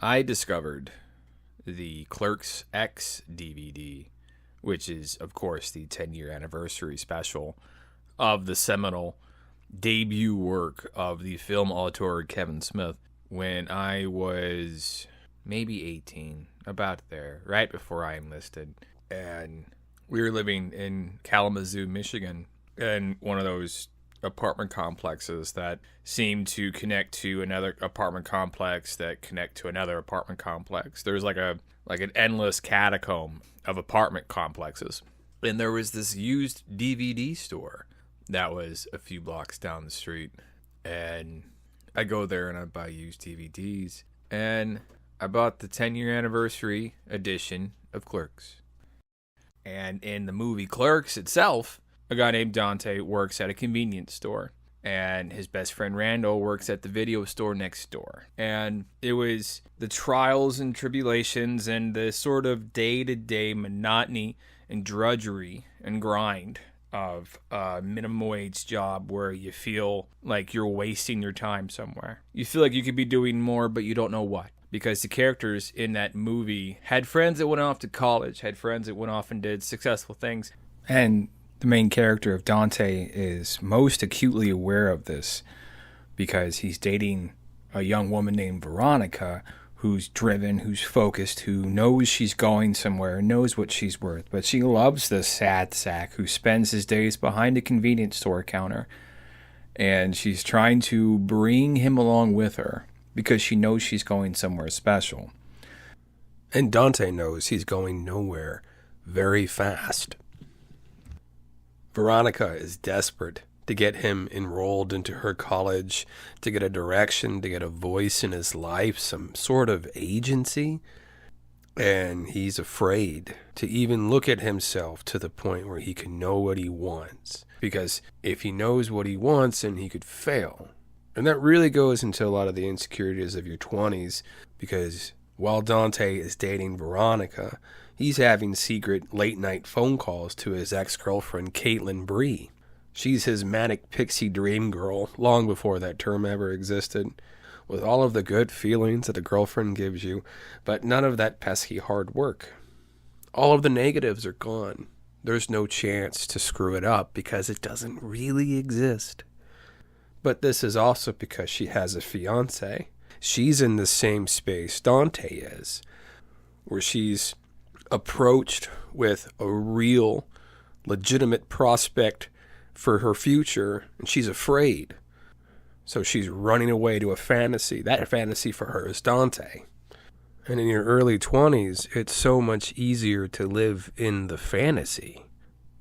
I discovered the Clerks X DVD, which is, of course, the 10-year anniversary special of the seminal debut work of the film auteur Kevin Smith, when I was maybe 18, about there, right before I enlisted. And we were living in Kalamazoo, Michigan, in one of those apartment complexes that seem to connect to another apartment complex that connect to another apartment complex. There's like an endless catacomb of apartment complexes. And there was this used DVD store that was a few blocks down the street. And I go there and I buy used DVDs. And I bought the 10-year anniversary edition of Clerks. And in the movie Clerks itself, a guy named Dante works at a convenience store, and his best friend Randall works at the video store next door. And it was the trials and tribulations and the sort of day-to-day monotony and drudgery and grind of a minimum wage job where you feel like you're wasting your time somewhere. You feel like you could be doing more, but you don't know what. Because the characters in that movie had friends that went off to college, had friends that went off and did successful things. And the main character of Dante is most acutely aware of this because he's dating a young woman named Veronica who's driven, who's focused, who knows she's going somewhere, knows what she's worth. But she loves this sad sack who spends his days behind a convenience store counter. And she's trying to bring him along with her because she knows she's going somewhere special. And Dante knows he's going nowhere very fast. Veronica is desperate to get him enrolled into her college, to get a direction, to get a voice in his life, some sort of agency. And he's afraid to even look at himself to the point where he can know what he wants. Because if he knows what he wants, then he could fail. And that really goes into a lot of the insecurities of your 20s, because while Dante is dating Veronica, he's having secret late-night phone calls to his ex-girlfriend, Caitlin Bree. She's his manic pixie dream girl long before that term ever existed, with all of the good feelings that a girlfriend gives you, but none of that pesky hard work. All of the negatives are gone. There's no chance to screw it up because it doesn't really exist. But this is also because she has a fiancé. She's in the same space Dante is, where she's approached with a real, legitimate prospect for her future, and she's afraid. So she's running away to a fantasy. That fantasy for her is Dante. And in your early 20s, it's so much easier to live in the fantasy.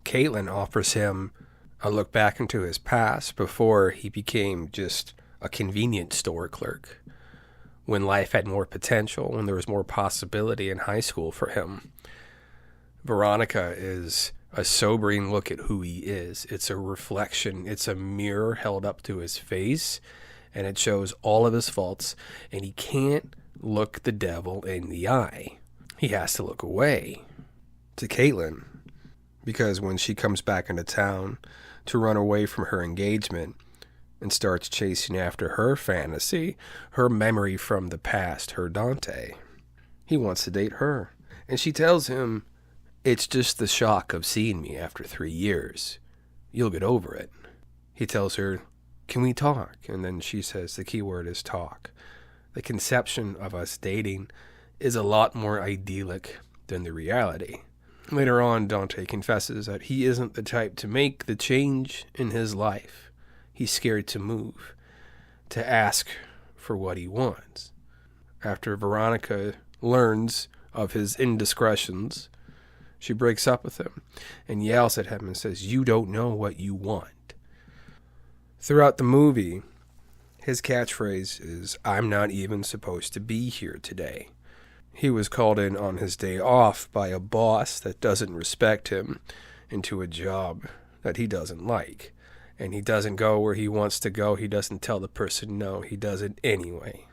Caitlin offers him a look back into his past before he became just a convenience store clerk, when life had more potential, when there was more possibility in high school for him. Veronica is a sobering look at who he is. It's a reflection. It's a mirror held up to his face, and it shows all of his faults, and he can't look the devil in the eye. He has to look away to Caitlin, because when she comes back into town to run away from her engagement and starts chasing after her fantasy, her memory from the past, her Dante, he wants to date her. And she tells him, "It's just the shock of seeing me after 3 years. You'll get over it." He tells her, "Can we talk?" And then she says the key word is talk. The conception of us dating is a lot more idyllic than the reality. Later on, Dante confesses that he isn't the type to make the change in his life. He's scared to move, to ask for what he wants. After Veronica learns of his indiscretions, she breaks up with him and yells at him and says, "You don't know what you want." Throughout the movie, his catchphrase is, "I'm not even supposed to be here today." He was called in on his day off by a boss that doesn't respect him into a job that he doesn't like. And he doesn't go where he wants to go. He doesn't tell the person no. He does it anyway.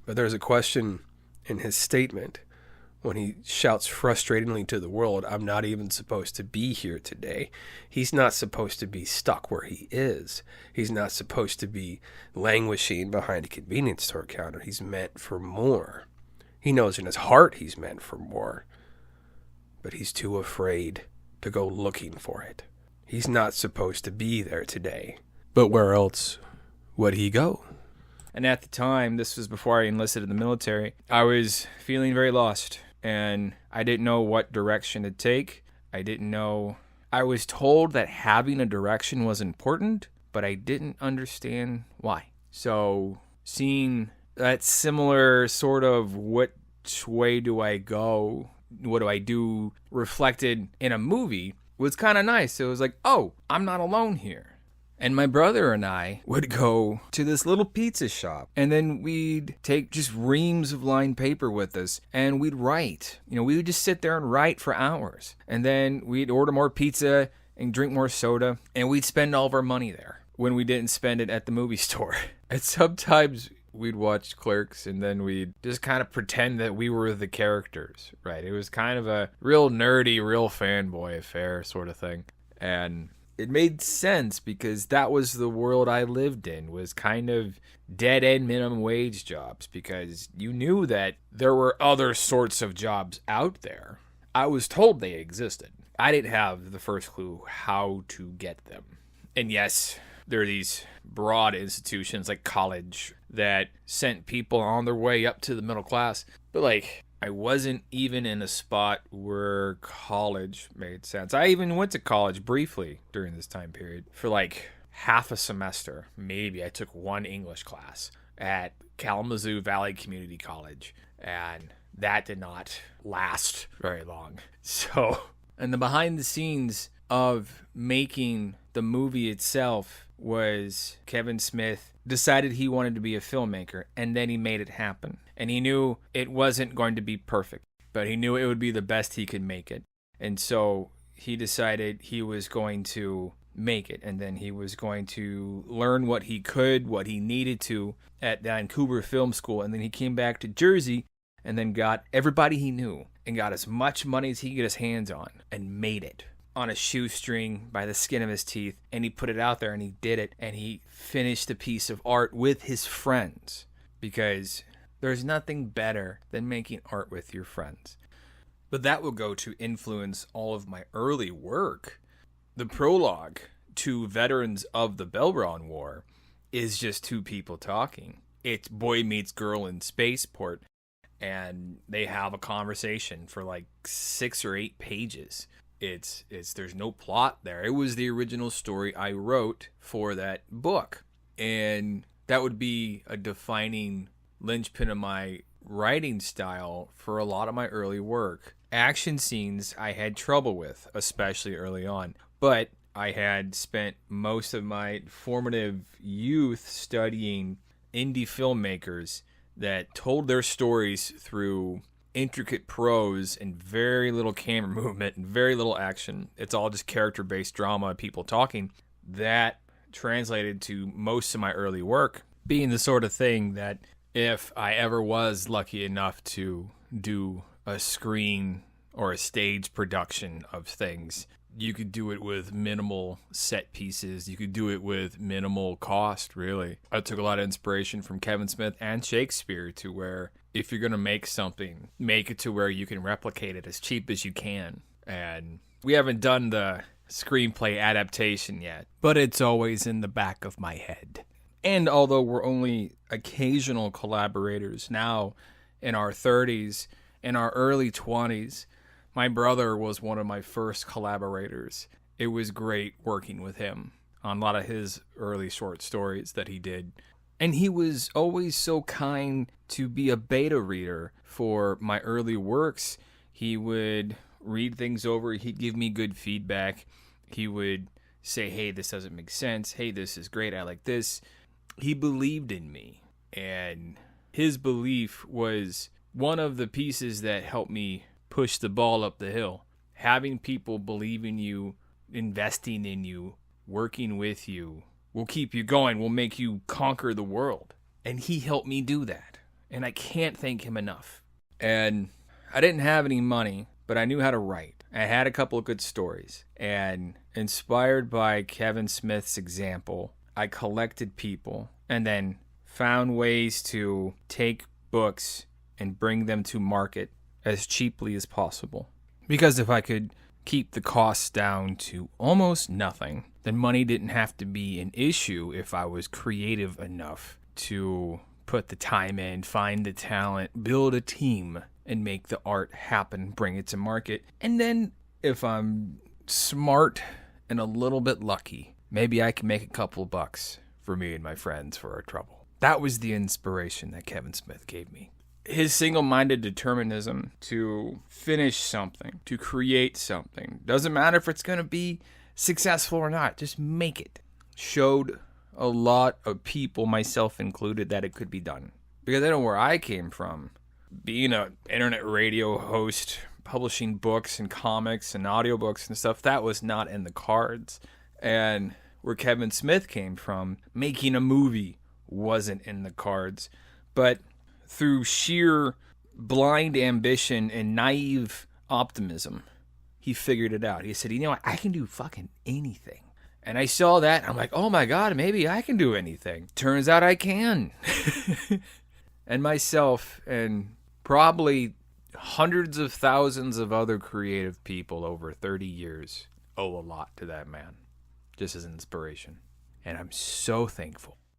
But there's a question in his statement when he shouts frustratingly to the world, "I'm not even supposed to be here today." He's not supposed to be stuck where he is. He's not supposed to be languishing behind a convenience store counter. He's meant for more. He knows in his heart he's meant for more, but he's too afraid to go looking for it. He's not supposed to be there today. But where else would he go? And at the time, this was before I enlisted in the military, I was feeling very lost, and I didn't know what direction to take. I was told that having a direction was important, but I didn't understand why. So seeing that similar sort of which way do I go, what do I do reflected in a movie was kind of nice. It was like, oh, I'm not alone here. And my brother and I would go to this little pizza shop, and then we'd take just reams of lined paper with us, and we'd write. We would just sit there and write for hours. And then we'd order more pizza and drink more soda, and we'd spend all of our money there when we didn't spend it at the movie store. And sometimes we'd watch Clerks, and then we'd just kind of pretend that we were the characters, right? It was kind of a real nerdy, real fanboy affair sort of thing. And it made sense because that was the world I lived in, was kind of dead-end minimum wage jobs, because you knew that there were other sorts of jobs out there. I was told they existed. I didn't have the first clue how to get them. And yes, there are these broad institutions like college that sent people on their way up to the middle class. But I wasn't even in a spot where college made sense. I even went to college briefly during this time period for half a semester. Maybe I took one English class at Kalamazoo Valley Community College, and that did not last very long. So, and the behind the scenes of making the movie itself was Kevin Smith decided he wanted to be a filmmaker, and then he made it happen. And he knew it wasn't going to be perfect, but he knew it would be the best he could make it. And so he decided he was going to make it, and then he was going to learn what he could, what he needed to at Vancouver Film School. And then he came back to Jersey and then got everybody he knew and got as much money as he could get his hands on and made it on a shoestring by the skin of his teeth. And he put it out there, and he did it, and he finished a piece of art with his friends, because there's nothing better than making art with your friends. But that will go to influence all of my early work. The prologue to Veterans of the Belron War is just two people talking. It's boy meets girl in spaceport, and they have a conversation for 6 or 8 pages. There's no plot there. It was the original story I wrote for that book, and that would be a defining linchpin of my writing style for a lot of my early work. Action scenes I had trouble with, especially early on, but I had spent most of my formative youth studying indie filmmakers that told their stories through intricate prose and very little camera movement and very little action. It's all just character-based drama, people talking. That translated to most of my early work being the sort of thing that if I ever was lucky enough to do a screen or a stage production of things, you could do it with minimal set pieces. You could do it with minimal cost, really. I took a lot of inspiration from Kevin Smith and Shakespeare, to where if you're going to make something, make it to where you can replicate it as cheap as you can. And we haven't done the screenplay adaptation yet, but it's always in the back of my head. And although we're only occasional collaborators now in our 30s, in our early 20s, my brother was one of my first collaborators. It was great working with him on a lot of his early short stories that he did. And he was always so kind to be a beta reader for my early works. He would read things over. He'd give me good feedback. He would say, hey, this doesn't make sense. Hey, this is great. I like this. He believed in me. And his belief was one of the pieces that helped me push the ball up the hill. Having people believe in you, investing in you, working with you, will keep you going, will make you conquer the world. And he helped me do that. And I can't thank him enough. And I didn't have any money, but I knew how to write. I had a couple of good stories. And inspired by Kevin Smith's example, I collected people and then found ways to take books and bring them to market as cheaply as possible. Because if I could keep the costs down to almost nothing, then money didn't have to be an issue if I was creative enough to put the time in, find the talent, build a team, and make the art happen, bring it to market. And then if I'm smart and a little bit lucky, maybe I can make a couple bucks for me and my friends for our trouble. That was the inspiration that Kevin Smith gave me. His single-minded determinism to finish something, to create something, doesn't matter if it's going to be successful or not, just make it, showed a lot of people, myself included, that it could be done. Because I know where I came from, being an internet radio host, publishing books and comics and audiobooks and stuff, that was not in the cards. And where Kevin Smith came from, making a movie wasn't in the cards. But through sheer blind ambition and naive optimism, he figured it out. He said, you know what, I can do fucking anything. And I saw that, and I'm like, oh my God, maybe I can do anything. Turns out I can. And myself and probably hundreds of thousands of other creative people over 30 years owe a lot to that man, just as inspiration. And I'm so thankful